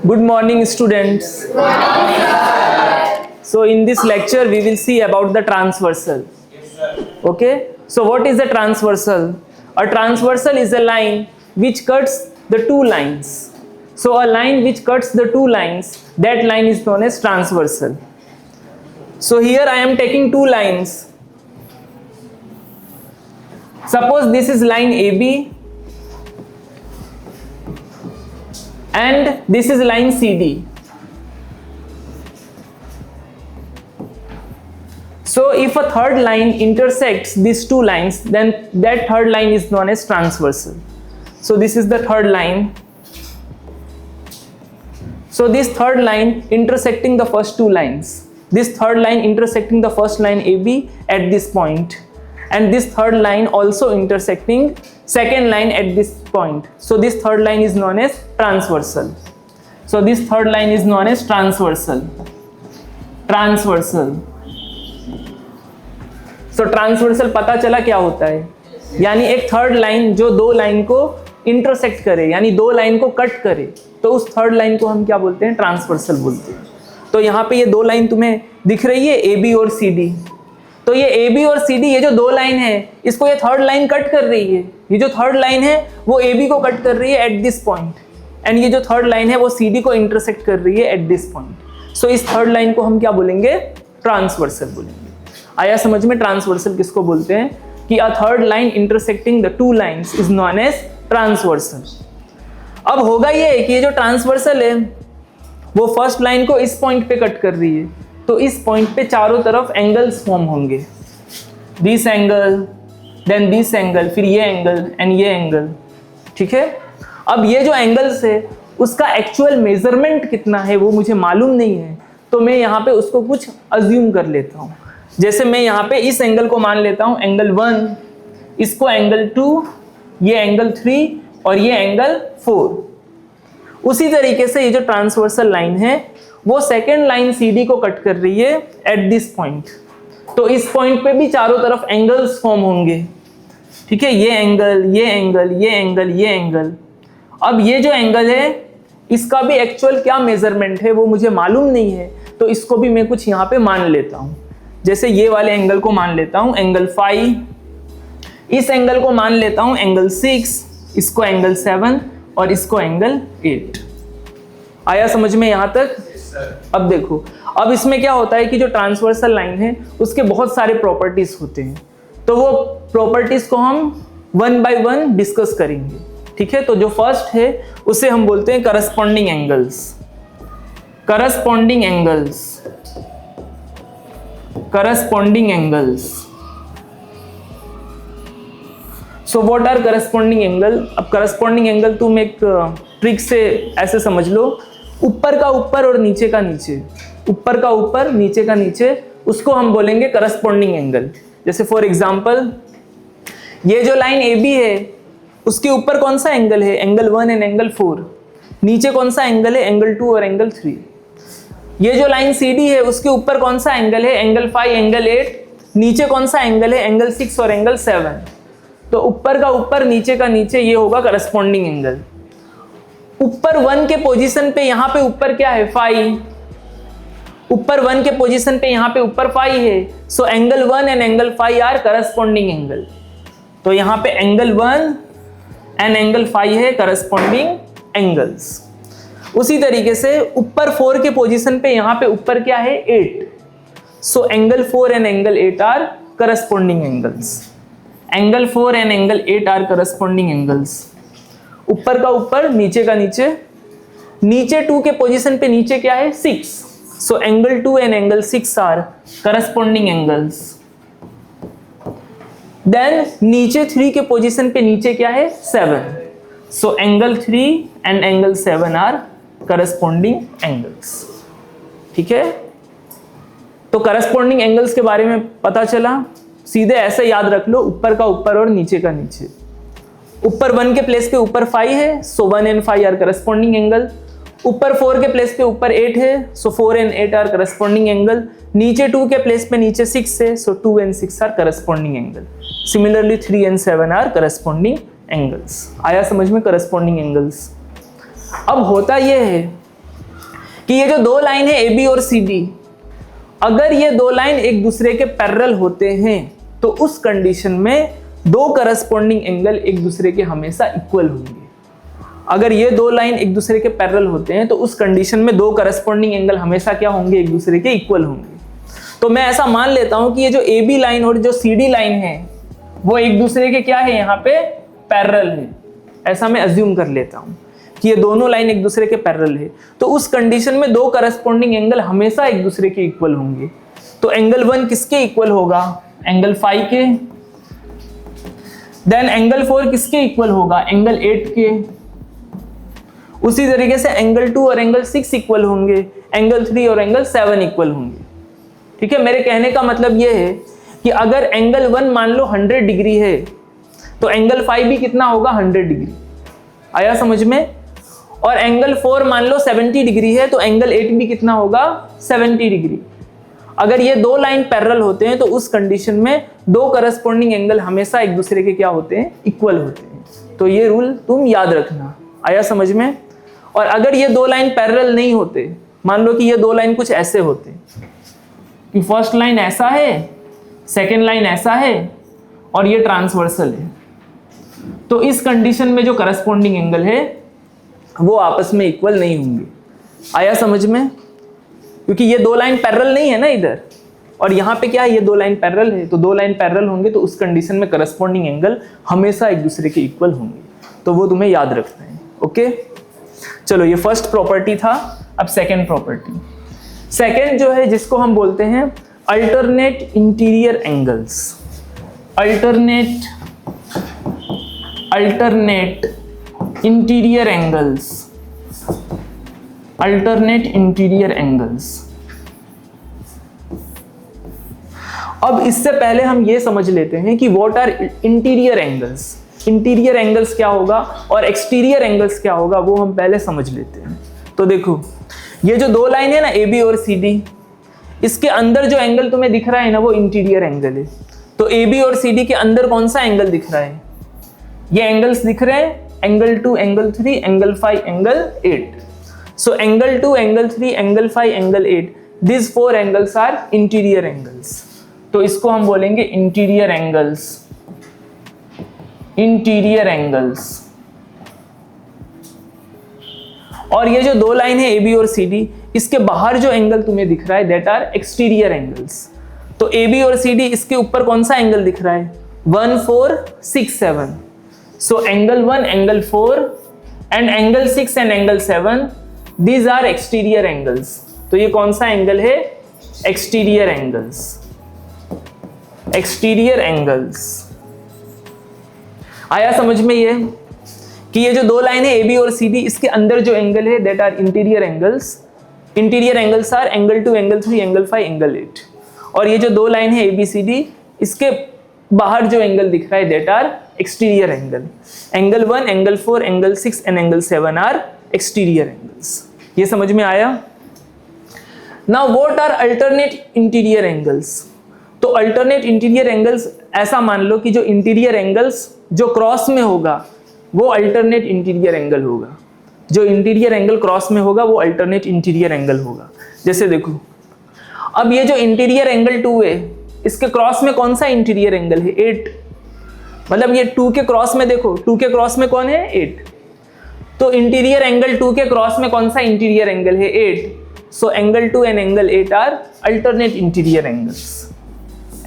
Good morning, students. Good morning, sir. So in this lecture we will see about the transversal. Yes, sir. Okay, so what is a transversal? A transversal is a line which cuts the two lines. So a line which cuts the two lines, that line is known as transversal. So here I am taking two lines. Suppose this is line AB and this is line CD. So if a third line intersects these two lines, then that third line is known as transversal. So this is the third line. So this third line intersecting the first two lines. This third line intersecting the first line AB at this point. And this third line also intersecting second line at this point. So this third line is known as transversal. So this third line is known as transversal. Transversal. So transversal पता चला क्या होता है, यानी एक third line जो दो line को इंटरसेक्ट करे, यानी दो लाइन को कट करे, तो उस थर्ड लाइन को हम क्या बोलते हैं, ट्रांसवर्सल बोलते हैं. तो यहाँ पे ये दो लाइन तुम्हें दिख रही है, ए बी और सी डी. तो ये ए बी और सी डी, ये जो दो लाइन है, इसको ये थर्ड लाइन कट कर रही है. ये जो थर्ड लाइन है वो ए बी को कट कर रही है एट दिस पॉइंट, एंड ये जो थर्ड लाइन है वो सी डी को इंटरसेक्ट कर रही है एट दिस पॉइंट. सो इस थर्ड लाइन को हम क्या बोलेंगे, ट्रांसवर्सल बोलेंगे. आया समझ में ट्रांसवर्सल किसको बोलते हैं, कि a third line intersecting the two lines is known as transversal. अब होगा ये कि ये जो ट्रांसवर्सल है वो फर्स्ट लाइन को इस पॉइंट पे कट कर रही है, तो इस पॉइंट पे चारों तरफ एंगल्स फॉर्म होंगे. This angle, then this angle, फिर ये एंगल एंड ये एंगल. ठीक है. अब ये जो एंगल्स है उसका एक्चुअल मेजरमेंट कितना है वो मुझे मालूम नहीं है, तो मैं यहाँ पे उसको कुछ अज्यूम कर लेता हूँ. जैसे मैं यहाँ पे इस एंगल को मान लेता हूँ एंगल 1, इसको एंगल 2, ये एंगल 3 और ये एंगल 4. उसी तरीके से ये जो ट्रांसवर्सल लाइन है वो सेकेंड लाइन CD को कट कर रही है एट दिस पॉइंट. तो इस पॉइंट पे भी चारों तरफ एंगल्स फॉर्म होंगे. ठीक है, ये एंगल, ये एंगल, ये एंगल, ये एंगल. अब ये जो एंगल है इसका भी एक्चुअल क्या मेजरमेंट है वो मुझे मालूम नहीं है, तो इसको भी मैं कुछ यहाँ पे मान लेता हूँ. जैसे ये वाले एंगल को मान लेता हूं एंगल 5, इस एंगल को मान लेता हूं एंगल 6, इसको एंगल 7 और इसको एंगल 8. आया समझ में यहां तक? अब देखो, अब इसमें क्या होता है कि जो ट्रांसवर्सल लाइन है उसके बहुत सारे प्रॉपर्टीज होते हैं, तो वो प्रॉपर्टीज को हम वन बाय वन डिस्कस करेंगे. ठीक है, तो जो फर्स्ट है उसे हम बोलते हैं corresponding angles. Corresponding angles, corresponding angles. So what are corresponding angle? अब corresponding angle तुम एक ट्रिक से ऐसे समझ लो, ऊपर का ऊपर और नीचे का नीचे, ऊपर का ऊपर नीचे का नीचे, उसको हम बोलेंगे corresponding angle. जैसे फॉर एग्जाम्पल ये जो लाइन ए बी है उसके ऊपर कौन सा एंगल है, एंगल 1 एंड एंगल 4. नीचे कौन सा एंगल है, एंगल 2 और एंगल 3. ये जो लाइन CD है उसके ऊपर कौन सा एंगल है, एंगल 5, एंगल 8. नीचे कौन सा एंगल है, एंगल 6 और एंगल 7. तो ऊपर का ऊपर नीचे का नीचे, ये होगा करस्पॉन्डिंग एंगल. ऊपर 1 के पोजीशन पे यहाँ पे ऊपर क्या है, 5. ऊपर 1 के पोजीशन पे यहाँ पे ऊपर 5 है. So angle 1 and angle 5 are corresponding angle. तो यहाँ पे एंगल 1 एंड एंगल 5 है करस्पॉन्डिंग एंगल्स. उसी तरीके से ऊपर 4 के पोजीशन पे यहाँ पे ऊपर क्या है, 8. So angle 4 and angle 8 are corresponding angles. Angle 4 and angle 8 are corresponding angles. ऊपर का ऊपर नीचे का नीचे. नीचे 2 के पोजीशन पे नीचे क्या है, 6. So angle 2 and angle 6 are corresponding angles. Then नीचे 3 के पोजीशन पे नीचे क्या है, 7. So angle 3 and angle 7 are corresponding angles. ठीक है, तो करस्पॉन्डिंग एंगल्स के बारे में पता चला. सीधे ऐसे याद रख लो, ऊपर का ऊपर और नीचे का नीचे. ऊपर 1 के प्लेस पे ऊपर 5 है, so 1 and 5 are corresponding angle. ऊपर 4 के प्लेस पे ऊपर 8 है, so 4 and 8 are corresponding angle. नीचे 2 के प्लेस पे नीचे 6 है, so 2 and 6 are corresponding angle. Similarly 3 and 7 are corresponding angles. आया समझ में करस्पॉन्डिंग एंगल्स. अब होता यह है कि ये जो दो लाइन है ए बी और सी डी, अगर ये दो लाइन एक दूसरे के पैरेलल होते हैं तो उस कंडीशन में दो करस्पॉन्डिंग एंगल एक दूसरे के हमेशा इक्वल होंगे। अगर ये दो लाइन एक दूसरे के पैरेलल होते हैं तो उस कंडीशन में दो करस्पॉन्डिंग एंगल हमेशा क्या होंगे, एक दूसरे के इक्वल होंगे। तो मैं ऐसा मान लेता हूं कि ये जो ए बी लाइन और जो सी डी लाइन है वो एक दूसरे के क्या है, यहाँ पे पैरेलल है। ऐसा मैं अज्यूम कर लेता हूं कि ये दोनों लाइन एक दूसरे के पैरेलल है, तो उस कंडीशन में दो करस्पॉन्डिंग एंगल हमेशा एक दूसरे के इक्वल होंगे। तो एंगल 1 किसके इक्वल होगा, एंगल 5 के। देन एंगल 4 किसके इक्वल होगा, एंगल 8 के। उसी तरीके से एंगल 2 और एंगल 6 इक्वल होंगे, एंगल 3 और एंगल 7 इक्वल होंगे। ठीक है, मेरे कहने का मतलब ये है कि अगर एंगल 1 मान लो 100 डिग्री है तो एंगल 5 भी कितना होगा, 100 डिग्री। आया समझ में? और एंगल 4 मान लो 70 डिग्री है तो एंगल 8 भी कितना होगा, 70 डिग्री। अगर ये दो लाइन पैरेलल होते हैं तो उस कंडीशन में दो करस्पॉन्डिंग एंगल हमेशा एक दूसरे के क्या होते हैं, इक्वल होते हैं। तो ये रूल तुम याद रखना। आया समझ में? और अगर ये दो लाइन पैरेलल नहीं होते, मान लो कि ये दो लाइन कुछ ऐसे होते कि फर्स्ट लाइन ऐसा है, सेकेंड लाइन ऐसा है और ये ट्रांसवर्सल है, तो इस कंडीशन में जो करस्पॉन्डिंग एंगल है वो आपस में इक्वल नहीं होंगे। आया समझ में? क्योंकि ये दो लाइन पैरेलल नहीं है ना इधर, और यहाँ पे क्या है, ये दो लाइन पैरेलल है, तो दो लाइन पैरेलल होंगे तो उस कंडीशन में करस्पॉन्डिंग एंगल हमेशा एक दूसरे के इक्वल होंगे। तो वो तुम्हें याद रखना है। ओके, चलो ये फर्स्ट प्रॉपर्टी था। अब सेकेंड प्रॉपर्टी, सेकेंड जो है जिसको हम बोलते हैं alternate interior angles. Alternate interior angles, alternate interior angles. अब इससे पहले हम ये समझ लेते हैं कि what are interior angles. Interior angles क्या होगा और एक्सटीरियर एंगल्स क्या होगा वो हम पहले समझ लेते हैं। तो देखो, ये जो दो लाइन है ना ए बी और सी डी, इसके अंदर जो एंगल तुम्हें दिख रहा है ना वो इंटीरियर एंगल है। तो ए बी और सी डी के अंदर कौन सा एंगल दिख रहा है, ये एंगल्स दिख रहे हैं, angle 2, angle 3, angle 5, angle 8। So angle 2, angle 3, angle 5, angle 8, this 4 angles are interior angles. तो इसको हम बोलेंगे इंटीरियर एंगल्स। Interior angles. और ये जो दो लाइन है ए बी और सी डी, इसके बाहर जो एंगल तुम्हें दिख रहा है दैट आर एक्सटीरियर एंगल्स। तो ए बी और सी डी, इसके ऊपर कौन सा एंगल दिख रहा है, 1, 4, 6, 7। So angle 1, angle 4 and angle 6 and angle 7, these are exterior angles. तो ये कौन सा एंगल है, एक्सटीरियर एंगल्स। Exterior angles. आया समझ में ये कि ये जो दो लाइन है ए बी और सी डी, इसके अंदर जो एंगल है that are interior angles. Interior angles are angle 2, angle 3, angle 5, angle 8। और ये जो दो लाइन है ए बी सी डी, इसके बाहर जो एंगल दिख रहा है that are exterior angle. Angle 1, angle 4, angle 6 and angle 7 are exterior angles. ये समझ में आया? Now what are alternate interior angles. तो अल्टरनेट इंटीरियर एंगल्स, ऐसा मान लो कि जो इंटीरियर एंगल्स जो क्रॉस में होगा वो अल्टरनेट इंटीरियर एंगल होगा। जो इंटीरियर एंगल क्रॉस में होगा वो अल्टरनेट इंटीरियर एंगल होगा। जैसे देखो, अब ये जो इंटीरियर एंगल 2 है, इसके क्रॉस में कौन सा इंटीरियर एंगल है, 8। मतलब ये 2 के क्रॉस में देखो, 2 के क्रॉस में कौन है, 8। तो इंटीरियर एंगल 2 के क्रॉस में कौन सा इंटीरियर एंगल है, 8। So angle 2 and angle 8 are alternate interior angles.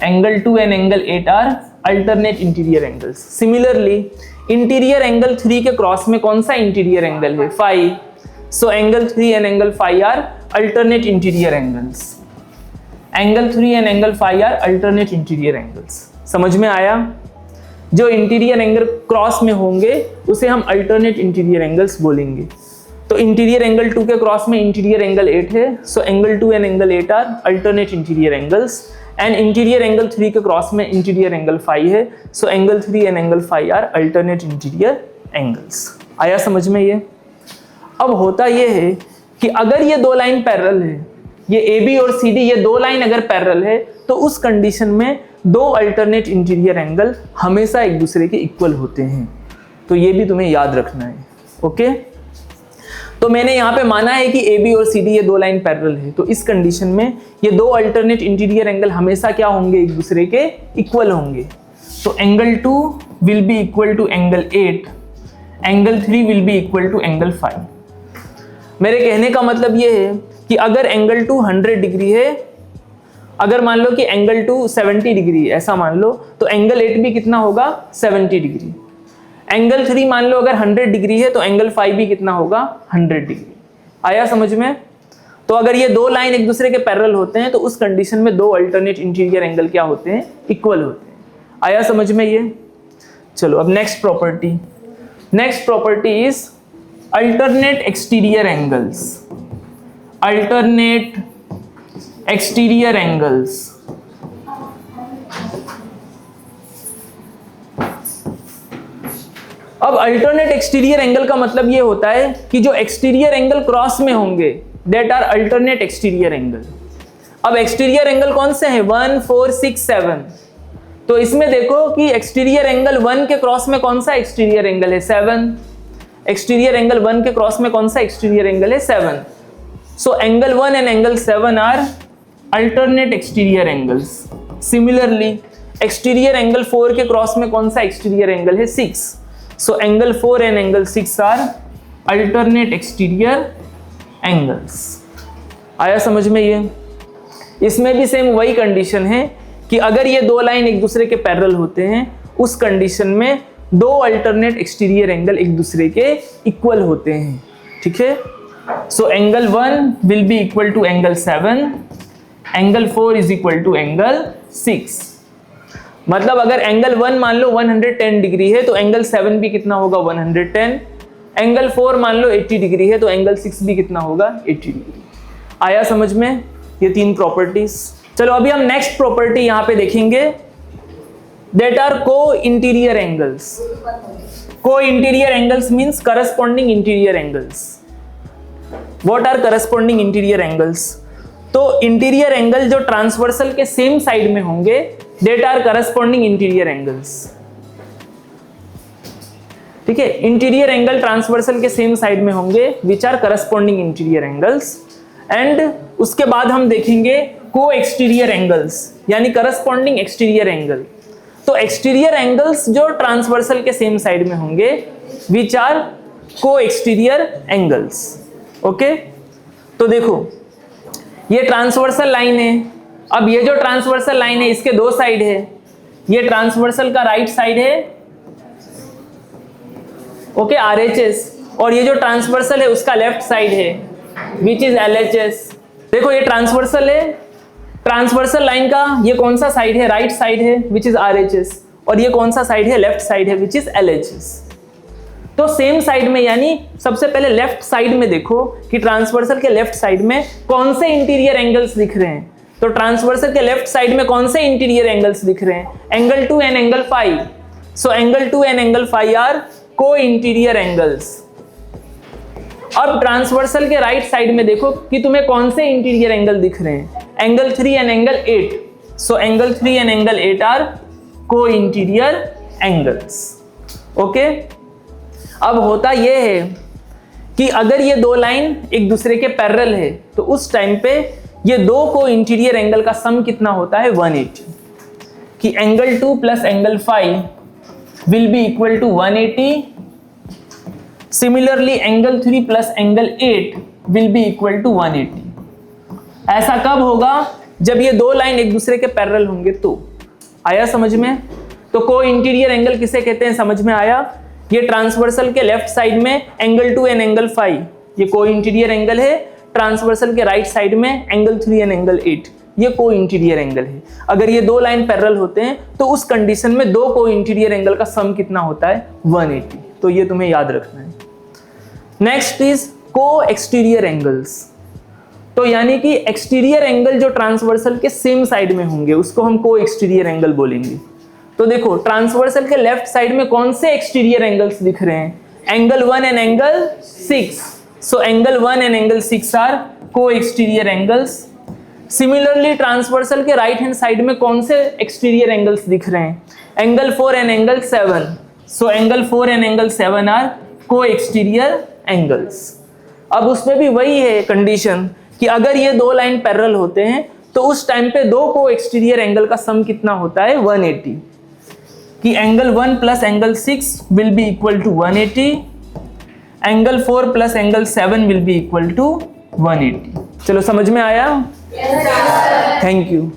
Angle 2 and angle 8 are alternate interior angles. Similarly interior angle 3 के क्रॉस में कौन सा इंटीरियर एंगल है, 5। So angle 3 and angle 5 are alternate interior angles. Angle 3 and angle 5 are alternate interior angles. समझ में आया? जो interior angle cross में होंगे उसे हम अल्टरनेट इंटीरियर एंगल्स बोलेंगे। तो इंटीरियर एंगल 2 के क्रॉस में इंटीरियर एंगल 8 है, so angle 2 and angle 8 are alternate interior angles. And interior angle 3 के क्रॉस में इंटीरियर एंगल 5 है, so angle 3 and angle 5 are alternate interior angles. आया समझ में ये? अब होता ये है कि अगर ये दो लाइन पैरेलल है, ये ए बी और सी डी, ये दो लाइन अगर पैरेलल है तो उस कंडीशन में दो अल्टरनेट इंटीरियर एंगल हमेशा एक दूसरे के इक्वल होते हैं। तो ये भी तुम्हें याद रखना है। ओके, तो मैंने यहाँ पे माना है कि AB और CD ये दो लाइन पैरेलल है, तो इस कंडीशन में ये दो अल्टरनेट इंटीरियर एंगल हमेशा क्या होंगे, एक दूसरे के इक्वल होंगे। तो angle 2 will be equal to angle 8, angle 3 will be equal to angle 5। मेरे कहने का मतलब ये है कि अगर एंगल 2 100 डिग्री है, अगर मान लो कि एंगल 2 70 डिग्री है, ऐसा मान लो, तो एंगल 8 भी कितना होगा, 70 डिग्री। एंगल 3 मान लो अगर 100 डिग्री है, तो एंगल 5 भी कितना होगा, 100 डिग्री। आया समझ में? तो अगर ये दो लाइन एक दूसरे के पैरेलल होते हैं तो उस कंडीशन में दो अल्टरनेट इंटीरियर एंगल क्या होते हैं, इक्वल होते हैं। आया समझ में ये? चलो अब next property. Next property is alternate exterior angles. Alternate exterior angles. अब अल्टरनेट एक्सटीरियर एंगल का मतलब ये होता है कि जो एक्सटीरियर एंगल क्रॉस में होंगे that are alternate exterior angle. अब एक्सटीरियर एंगल कौन से हैं, 1, 4, 6, 7। तो इसमें देखो कि एक्सटीरियर एंगल 1 के क्रॉस में कौन सा एक्सटीरियर एंगल है, 7। एक्सटीरियर एंगल 1 के क्रॉस में कौन सा एक्सटीरियर एंगल है, 7। So angle 1 and angle 7 are alternate exterior angles. Similarly exterior angle 4 के क्रॉस में कौन सा एक्सटीरियर एंगल है, 6। So angle 4 and angle 6 are alternate exterior angles। आया समझ में ये? इसमें भी सेम वही कंडीशन है कि अगर ये दो लाइन एक दूसरे के पैरेलल होते हैं उस कंडीशन में दो अल्टरनेट एक्सटीरियर एंगल एक दूसरे के इक्वल होते हैं। ठीक है? So angle 1 will be equal to angle 7, angle 4 is equal to angle 6। मतलब अगर एंगल 1 मान लो 110 डिग्री है तो एंगल 7 भी कितना होगा, 110। एंगल 4 मान लो 80 डिग्री है तो एंगल 6 भी कितना होगा, 80 डिग्री। आया समझ में ये तीन प्रॉपर्टीज? चलो अभी हम नेक्स्ट प्रॉपर्टी यहां पे देखेंगे, that are co interior angles. Co interior angles means corresponding interior angles. What are corresponding interior angles? तो इंटीरियर एंगल जो ट्रांसवर्सल के सेम साइड में होंगे that are corresponding interior angles. ठीक है? इंटीरियर एंगल ट्रांसवर्सल के सेम साइड में होंगे which are corresponding interior angles. And उसके बाद हम देखेंगे को एक्सटीरियर एंगल्स यानी करस्पॉन्डिंग एक्सटीरियर एंगल। तो एक्सटीरियर एंगल्स जो ट्रांसवर्सल के सेम साइड में होंगे which are co exterior angles. Okay? तो देखो ये ट्रांसवर्सल लाइन है। अब ये जो ट्रांसवर्सल लाइन है इसके दो साइड है। ये ट्रांसवर्सल का राइट साइड है, ओके, RHS, और ये जो ट्रांसवर्सल है उसका लेफ्ट साइड है विच इज LHS। देखो ये ट्रांसवर्सल है, ट्रांसवर्सल लाइन का ये कौन सा साइड है, राइट साइड है विच इज RHS, और ये कौन सा साइड है, लेफ्ट साइड है विच इज LHS। तो सेम साइड में यानी सबसे पहले लेफ्ट साइड में देखो कि ट्रांसवर्सल के लेफ्ट साइड में कौन से इंटीरियर एंगल्स दिख रहे हैं। तो ट्रांसवर्सल के लेफ्ट साइड में कौन से इंटीरियर एंगल्स दिख रहे हैं, angle 2 and angle 5। So angle 2 and angle 5 are co interior angles. अब ट्रांसवर्सल के राइट साइड में देखो कि तुम्हें कौन से इंटीरियर एंगल दिख रहे हैं, angle 3 and angle 8। So angle 3 and angle 8 are co interior angles. Okay? अब होता यह है कि अगर ये दो लाइन एक दूसरे के पैरेलल है तो उस टाइम पे ये दो को इंटीरियर एंगल का सम कितना होता है, 180। कि angle 2 plus angle 5 will be equal to 180। Similarly angle 3 plus angle 8 will be equal to 180। ऐसा कब होगा, जब ये दो लाइन एक दूसरे के पैरेलल होंगे तो। आया समझ में? तो को इंटीरियर एंगल किसे कहते हैं, समझ में आया? ये ट्रांसवर्सल के लेफ्ट साइड में एंगल 2 एंड एंगल 5 ये को इंटीरियर एंगल है। ट्रांसवर्सल के राइट साइड में एंगल 3 एंड एंगल 8 ये को इंटीरियर एंगल है। अगर ये दो लाइन पैरेलल होते हैं तो उस कंडीशन में दो को इंटीरियर एंगल का सम कितना होता है, 180। तो ये तुम्हें याद रखना है। नेक्स्ट इज को एक्सटीरियर एंगल्स। तो यानी कि एक्सटीरियर एंगल जो ट्रांसवर्सल के सेम साइड में होंगे उसको हम को एक्सटीरियर एंगल बोलेंगे। तो देखो ट्रांसवर्सल के लेफ्ट साइड में कौन से एक्सटीरियर एंगल्स दिख रहे हैं, angle 1 and angle 6। So angle 1 and angle 6 are co exterior angles. Similarly transversal के राइट हैंड साइड में कौन से एक्सटीरियर एंगल्स दिख रहे हैं, angle 4 and angle 7। So angle 4 and angle 7 are co exterior angles. अब उसमें भी वही है कंडीशन कि अगर ये दो लाइन पैरेलल होते हैं तो उस टाइम पे दो को एक्सटीरियर एंगल का सम कितना होता है 180, कि angle 1 plus angle 6 will be equal to 180, angle 4 plus angle 7 will be equal to 180। चलो समझ में आया? Thank you.